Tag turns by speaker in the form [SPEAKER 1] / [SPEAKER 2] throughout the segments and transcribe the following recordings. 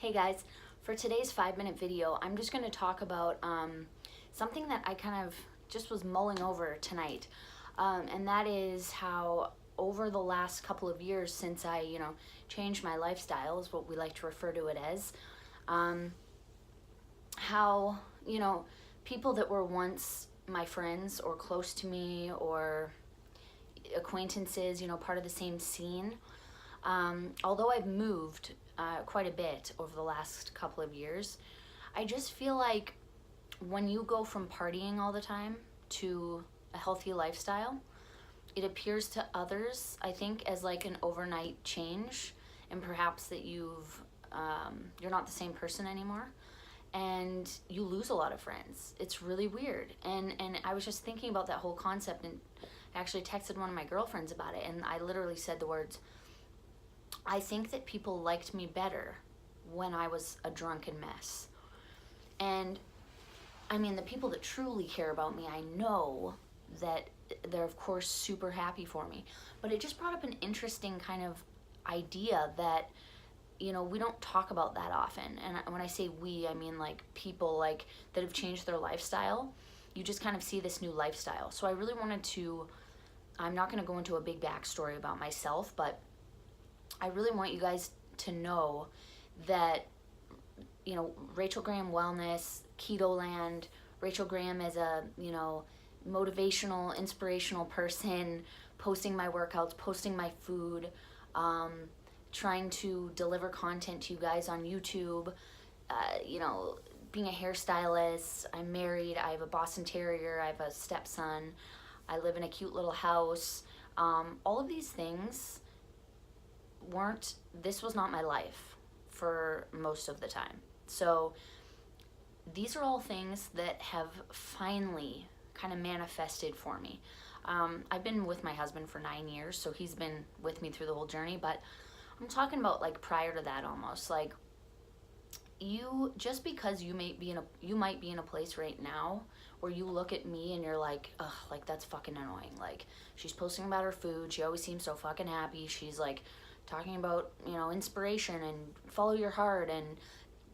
[SPEAKER 1] Hey guys, for today's 5-minute video, I'm just going to talk about something that I kind of just was mulling over tonight. And that is how over the last couple of years since I, changed my lifestyle, is what we like to refer to it as, how, people that were once my friends or close to me or acquaintances, part of the same scene, although I've moved quite a bit over the last couple of years, I just feel like when you go from partying all the time to a healthy lifestyle, it appears to others, I think, as like an overnight change, and perhaps that you're not the same person anymore, and you lose a lot of friends. It's really weird. And I was just thinking about that whole concept, and I actually texted one of my girlfriends about it, and I literally said the words, I think that people liked me better when I was a drunken mess. And I mean, the people that truly care about me, I know that they're of course super happy for me. But it just brought up an interesting kind of idea that, we don't talk about that often. And when I say we, I mean like people like that have changed their lifestyle. You just kind of see this new lifestyle. So I really wanted to, I'm not going to go into a big backstory about myself, but I really want you guys to know that, Rachel Graham Wellness, Keto Land, Rachel Graham as a, motivational, inspirational person, posting my workouts, posting my food, trying to deliver content to you guys on YouTube, being a hairstylist. I'm married, I have a Boston Terrier, I have a stepson, I live in a cute little house. All of these things this was not my life for most of the time. So these are all things that have finally kind of manifested for me. I've been with my husband for 9 years, so he's been with me through the whole journey, but I'm talking about like prior to that almost. Like, just because you might be in a place right now where you look at me and you're like, ugh, like that's fucking annoying. Like, she's posting about her food, she always seems so fucking happy, she's like talking about, inspiration and follow your heart and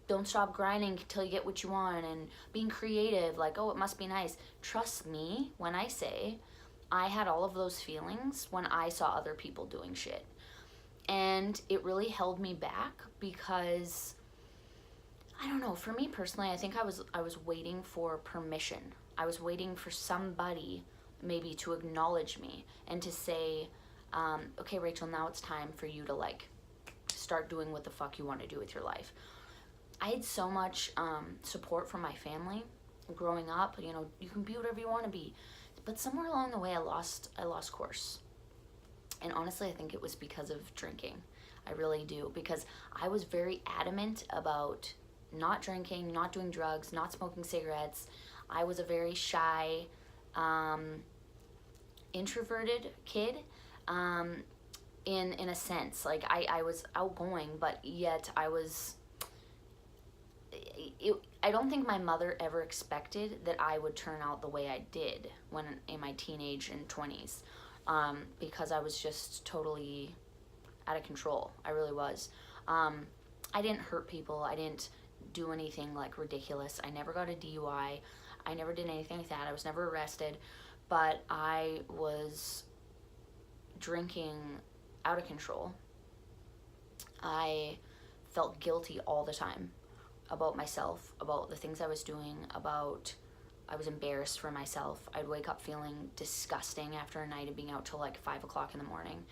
[SPEAKER 1] don't stop grinding until you get what you want and being creative, like, oh, it must be nice. Trust me when I say I had all of those feelings when I saw other people doing shit. And it really held me back because, I don't know, for me personally, I think I was waiting for permission. I was waiting for somebody maybe to acknowledge me and to say, okay, Rachel, now it's time for you to like start doing what the fuck you want to do with your life. I had so much support from my family growing up. You can be whatever you want to be, but somewhere along the way, I lost course. And honestly, I think it was because of drinking. I really do, because I was very adamant about not drinking, not doing drugs, not smoking cigarettes. I was a very shy, introverted kid. In a sense, like I was outgoing, but yet I don't think my mother ever expected that I would turn out the way I did when in my teenage and 20s, because I was just totally out of control. I really was. I didn't hurt people. I didn't do anything like ridiculous. I never got a DUI. I never did anything like that. I was never arrested, but I was drinking out of control. I felt guilty all the time about myself, about the things I was doing, I was embarrassed for myself. I'd wake up feeling disgusting after a night of being out till like 5 o'clock in the morning.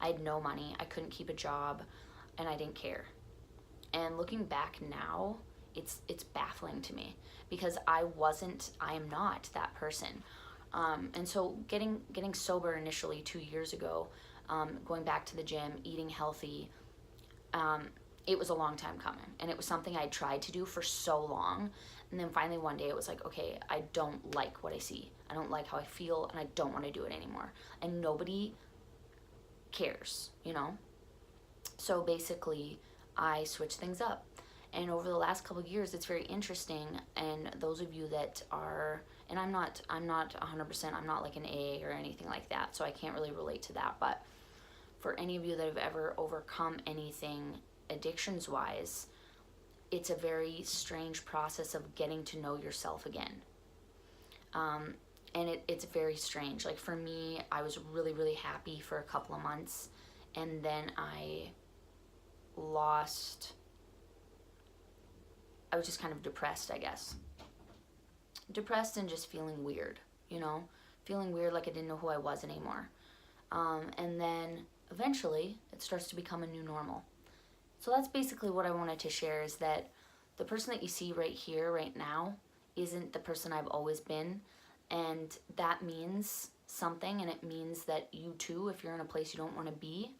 [SPEAKER 1] I had no money, I couldn't keep a job, and I didn't care. And looking back now, it's baffling to me because I am not that person. And so getting sober initially 2 years ago, going back to the gym, eating healthy, it was a long time coming, and it was something I tried to do for so long. And then finally one day it was like, okay, I don't like what I see. I don't like how I feel, and I don't want to do it anymore. And nobody cares, So basically I switched things up. And over the last couple of years, it's very interesting. And those of you that are, and I'm not 100%, I'm not like an AA or anything like that, so I can't really relate to that. But for any of you that have ever overcome anything addictions wise, it's a very strange process of getting to know yourself again. And it's very strange. Like for me, I was really, really happy for a couple of months, and then I was just kind of depressed, I guess. Depressed and just feeling weird, feeling weird, like I didn't know who I was anymore. And then eventually it starts to become a new normal. So that's basically what I wanted to share, is that the person that you see right here, right now, isn't the person I've always been. And that means something, and it means that you too, if you're in a place you don't want to be,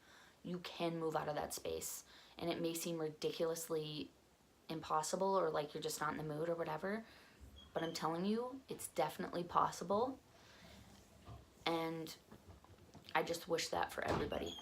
[SPEAKER 1] you can move out of that space. And it may seem ridiculously impossible, or like you're just not in the mood or whatever, but I'm telling you, it's definitely possible. And I just wish that for everybody.